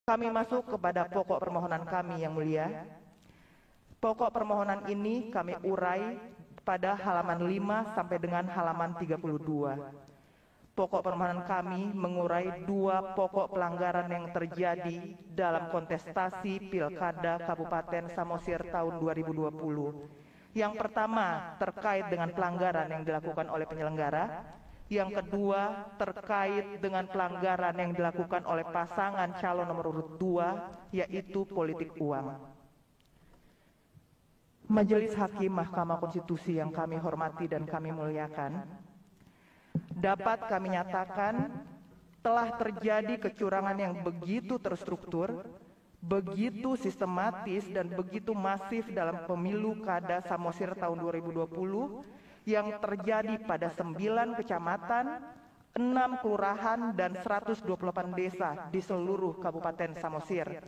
Kami masuk kepada pokok permohonan kami yang mulia. Pokok permohonan ini kami urai pada halaman 5 sampai dengan halaman 32. Pokok permohonan kami mengurai 2 pokok pelanggaran yang terjadi dalam kontestasi Pilkada Kabupaten Samosir tahun 2020. Yang pertama terkait dengan pelanggaran yang dilakukan oleh penyelenggara. Yang kedua terkait dengan pelanggaran yang dilakukan oleh pasangan calon nomor urut 2, yaitu politik uang. Majelis Hakim Mahkamah Konstitusi yang kami hormati dan kami muliakan, dapat kami nyatakan telah terjadi kecurangan yang begitu terstruktur, begitu sistematis dan begitu masif dalam pemilu Kada Samosir tahun 2020 yang terjadi pada 9 kecamatan, 6 kelurahan dan 128 desa di seluruh Kabupaten Samosir.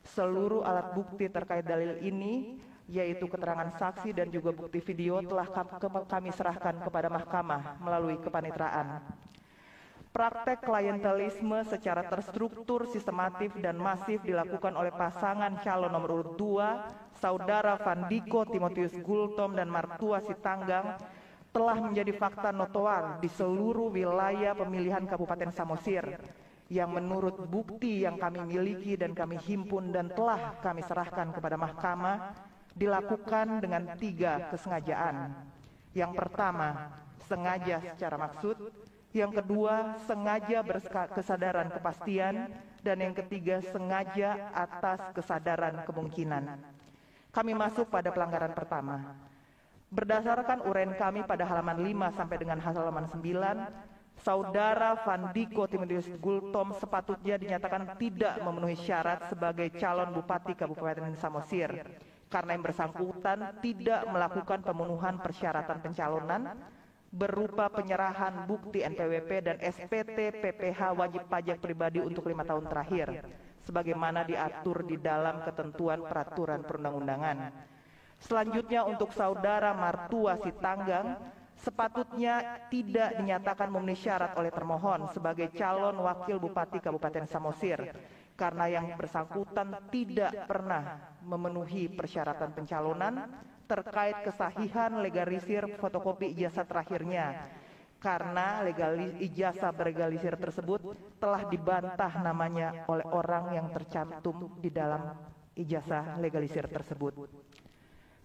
Seluruh alat bukti terkait dalil ini, yaitu keterangan saksi dan juga bukti video, telah kami serahkan kepada mahkamah melalui kepanitraan. Praktek klientelisme secara terstruktur, sistematif dan masif dilakukan oleh pasangan calon nomor urut 2, Saudara Vandiko Timotius Gultom dan Martua Sitanggang, telah menjadi fakta notoar di seluruh wilayah pemilihan Kabupaten Samosir, yang menurut bukti yang kami miliki dan kami himpun dan telah kami serahkan kepada mahkamah, dilakukan dengan 3 kesengajaan. Yang pertama, sengaja secara maksud. Yang kedua, sengaja berkesadaran kepastian. Dan yang ketiga, sengaja atas kesadaran kemungkinan. Kami masuk pada pelanggaran pertama. Berdasarkan uraian kami pada halaman 5 sampai dengan halaman 9, Saudara Vandiko Timotius Gultom sepatutnya dinyatakan tidak memenuhi syarat sebagai calon Bupati Kabupaten Samosir, karena yang bersangkutan tidak melakukan pemenuhan persyaratan pencalonan berupa penyerahan bukti NPWP dan SPT PPH wajib pajak pribadi untuk 5 tahun terakhir, sebagaimana diatur di dalam ketentuan peraturan perundang-undangan. Selanjutnya untuk Saudara Martua Sitanggang, sepatutnya tidak dinyatakan memenuhi syarat oleh termohon sebagai calon wakil Bupati Kabupaten Samosir, karena yang bersangkutan tidak pernah memenuhi persyaratan pencalonan terkait kesahihan legalisir fotokopi ijazah terakhirnya, karena ijazah berlegalisir tersebut telah dibantah namanya oleh orang yang tercantum di dalam ijazah legalisir tersebut.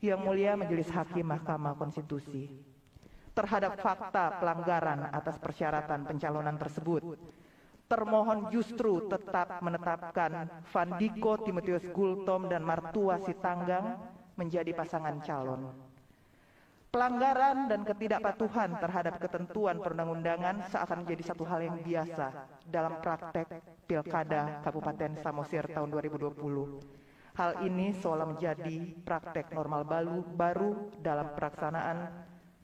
Yang mulia Majelis Hakim Mahkamah Konstitusi, terhadap fakta pelanggaran atas persyaratan pencalonan tersebut, termohon justru tetap menetapkan Vandiko Timotius Gultom dan Martua Sitanggang menjadi pasangan calon. Pelanggaran dan ketidakpatuhan terhadap ketentuan perundang-undangan seakan menjadi satu hal yang biasa dalam praktek Pilkada Kabupaten Samosir tahun 2020. Hal ini seolah menjadi praktek normal baru dalam pelaksanaan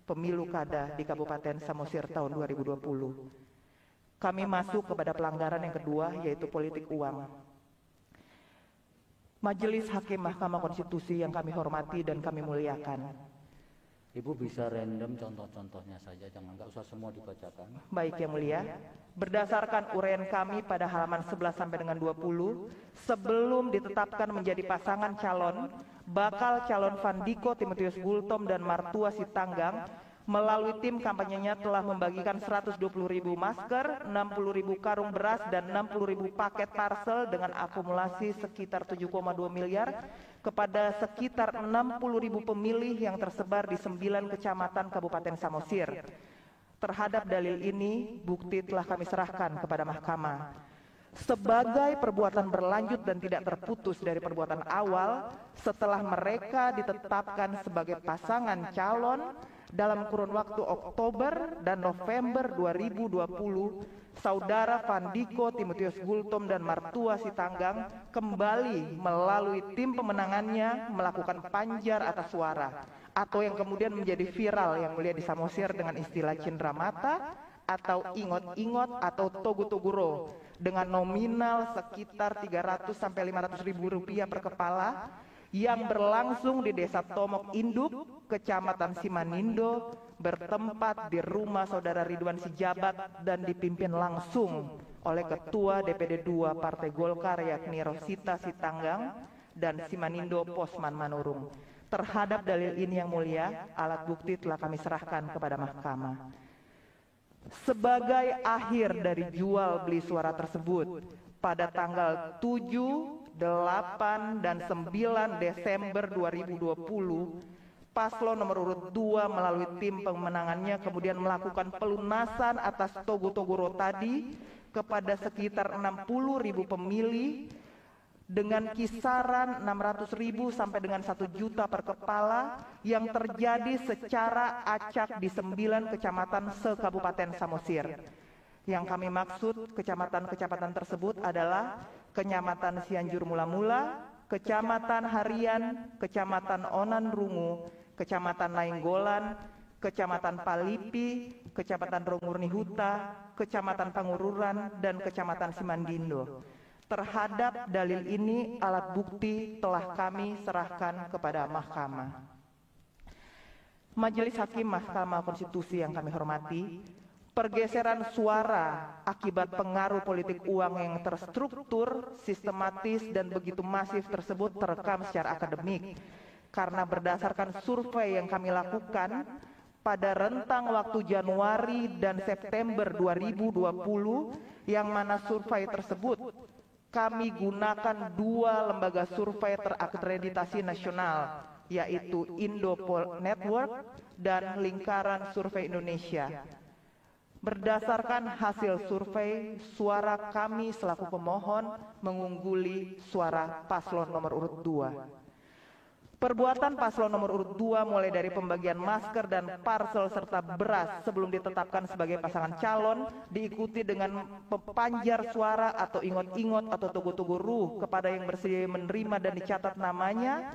pemilu Kada di Kabupaten Samosir tahun 2020. Kami masuk kepada pelanggaran yang kedua, yaitu politik uang. Majelis Hakim Mahkamah Konstitusi yang kami hormati dan kami muliakan. Ibu bisa random contoh-contohnya saja, nggak usah semua dibacakan. Baik yang mulia, berdasarkan uraian kami pada halaman 11 sampai dengan 20, sebelum ditetapkan menjadi pasangan calon, bakal calon Vandiko Timotius Gultom dan Martua Sitanggang melalui tim kampanyenya telah membagikan 120.000 masker, 60.000 karung beras, dan 60.000 paket parcel dengan akumulasi sekitar 7,2 miliar kepada sekitar 60.000 pemilih yang tersebar di 9 kecamatan Kabupaten Samosir. Terhadap dalil ini, bukti telah kami serahkan kepada mahkamah. Sebagai perbuatan berlanjut dan tidak terputus dari perbuatan awal, setelah mereka ditetapkan sebagai pasangan calon, dalam kurun waktu Oktober dan November 2020, Saudara Vandiko Timotius Gultom dan Martua Sitanggang kembali melalui tim pemenangannya melakukan panjar atas suara, atau yang kemudian menjadi viral yang mulia di Samosir dengan istilah cendramata atau ingot-ingot atau togu-toguro, dengan nominal sekitar 300 sampai 500 ribu rupiah per kepala, yang berlangsung di Desa Tomok Induk, Kecamatan Simanindo, bertempat di rumah Saudara Ridwan Sijabat dan dipimpin langsung oleh Ketua DPD II Partai Golkar yakni Rosita Sitanggang dan Simanindo Posman Manurung. Terhadap dalil ini yang mulia, alat bukti telah kami serahkan kepada mahkamah. Sebagai akhir dari jual beli suara tersebut, pada tanggal 7, 8, dan 9 Desember 2020, Paslon nomor urut 2 melalui tim pemenangannya kemudian melakukan pelunasan atas togo-togoro tadi kepada sekitar 60.000 pemilih dengan kisaran 600.000 sampai dengan 1 juta per kepala yang terjadi secara acak di 9 kecamatan se-Kabupaten Samosir. Yang kami maksud kecamatan-kecamatan tersebut adalah Kecamatan Cianjur Mula-Mula, Kecamatan Harian, Kecamatan Onan Rungu, Kecamatan Nainggolan, Kecamatan Palipi, Kecamatan Rongurni Huta, Kecamatan Pangururan, dan Kecamatan Simandindo. Terhadap dalil ini, alat bukti telah kami serahkan kepada mahkamah. Majelis Hakim Mahkamah Konstitusi yang kami hormati, pergeseran suara akibat pengaruh politik uang yang terstruktur, sistematis, dan begitu masif tersebut terekam secara akademik. Karena berdasarkan survei yang kami lakukan pada rentang waktu Januari dan September 2020, yang mana survei tersebut kami gunakan 2 lembaga survei terakreditasi nasional, yaitu Indopol Network dan Lingkaran Survei Indonesia. Berdasarkan hasil survei, suara kami selaku pemohon mengungguli suara paslon nomor urut 2. Perbuatan paslon nomor urut 2 mulai dari pembagian masker dan parsel serta beras sebelum ditetapkan sebagai pasangan calon, diikuti dengan pepanjar suara atau ingot-ingot atau togo-togo ruh kepada yang bersedia menerima dan dicatat namanya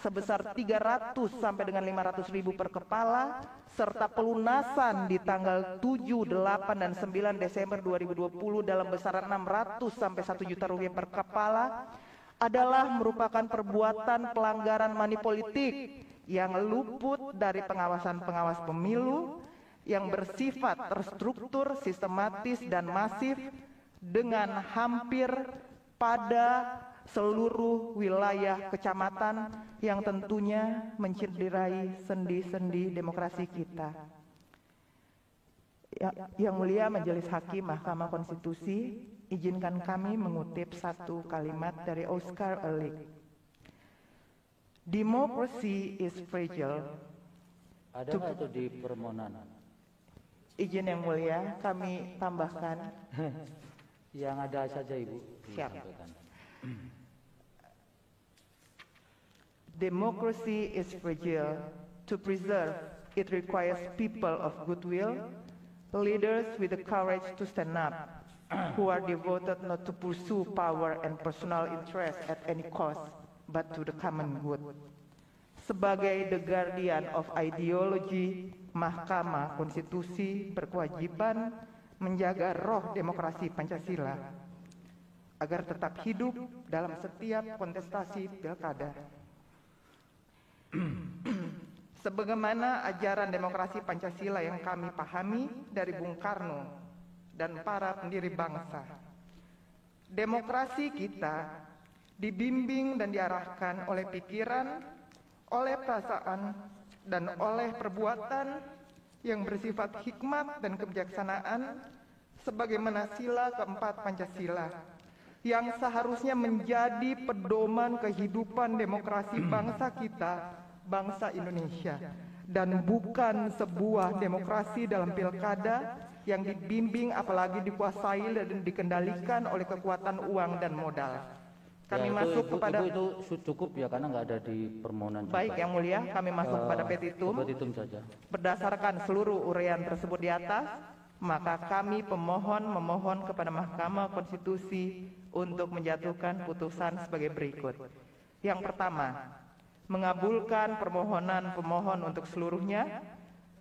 sebesar 300 sampai dengan 500.000 per kepala, serta pelunasan di tanggal 7, 8, dan 9 Desember 2020 dalam besaran 600 sampai 1 juta rupiah per kepala, adalah merupakan perbuatan pelanggaran money politik yang luput dari pengawasan-pengawas pemilu yang bersifat terstruktur, sistematis, dan masif dengan hampir pada seluruh wilayah kecamatan yang tentunya mencederai sendi-sendi demokrasi kita. Yang mulia Majelis Hakim Mahkamah Konstitusi, izinkan kami mengutip satu kalimat dari Oscar Wilde. Democracy is fragile. Ada nggak itu di permohonan? Izin yang mulia, kami tambahkan. Yang ada saja Ibu. Siap. Disampaikan. Democracy is fragile. To preserve, it requires people of goodwill, leaders with the courage to stand up, who are devoted not to pursue power and personal interest at any cost, but to the common good. Sebagai the guardian of ideology, Mahkamah Konstitusi berkewajiban menjaga roh demokrasi Pancasila agar tetap hidup dalam setiap kontestasi pilkada. Sebagaimana ajaran demokrasi Pancasila yang kami pahami dari Bung Karno dan para pendiri bangsa, demokrasi kita dibimbing dan diarahkan oleh pikiran, oleh perasaan, dan oleh perbuatan yang bersifat hikmat dan kebijaksanaan sebagaimana sila keempat Pancasila yang seharusnya menjadi pedoman kehidupan demokrasi bangsa kita, bangsa Indonesia, dan bukan sebuah demokrasi dalam pilkada yang dibimbing apalagi dikuasai dan dikendalikan oleh kekuatan uang dan modal. Kami masuk kepada itu cukup ya, karena nggak ada di permohonan. Baik juga. yang mulia, kami masuk kepada petitum. Petitum saja. Berdasarkan seluruh uraian tersebut di atas, maka kami pemohon memohon kepada Mahkamah Konstitusi untuk menjatuhkan putusan sebagai berikut. Yang pertama, mengabulkan permohonan pemohon untuk seluruhnya.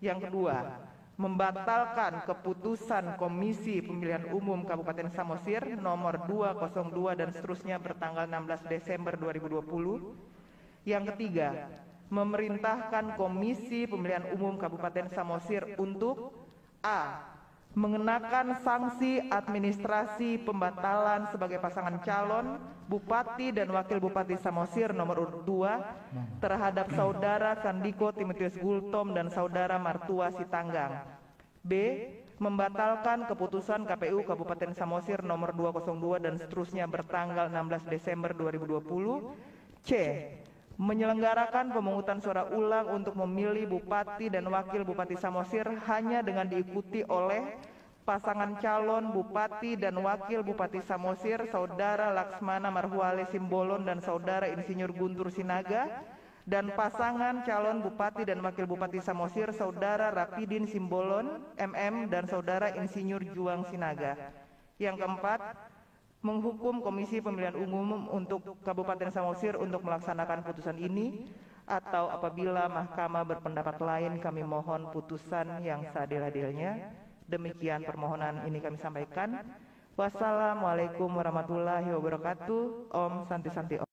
Yang kedua, membatalkan keputusan Komisi Pemilihan Umum Kabupaten Samosir nomor 202 dan seterusnya bertanggal 16 Desember 2020. Yang ketiga, memerintahkan Komisi Pemilihan Umum Kabupaten Samosir untuk A. mengenakan sanksi administrasi pembatalan sebagai pasangan calon Bupati dan Wakil Bupati Samosir nomor urut 2 terhadap Saudara Sandiko Timotius Gultom dan Saudara Martua Sitanggang. B. Membatalkan keputusan KPU Kabupaten Samosir nomor 202 dan seterusnya bertanggal 16 Desember 2020. C. Menyelenggarakan pemungutan suara ulang untuk memilih Bupati dan Wakil Bupati Samosir hanya dengan diikuti oleh pasangan calon Bupati dan Wakil Bupati Samosir Saudara Laksmana Marhuale Simbolon dan Saudara Insinyur Guntur Sinaga, dan pasangan calon Bupati dan Wakil Bupati Samosir Saudara Rapidin Simbolon MM dan Saudara Insinyur Juang Sinaga. Yang keempat, menghukum Komisi Pemilihan Umum untuk Kabupaten Samosir untuk melaksanakan putusan ini, atau apabila Mahkamah berpendapat lain kami mohon putusan yang seadil-adilnya. Demikian permohonan ini kami sampaikan. Wassalamualaikum warahmatullahi wabarakatuh. Om Santi Santi Om.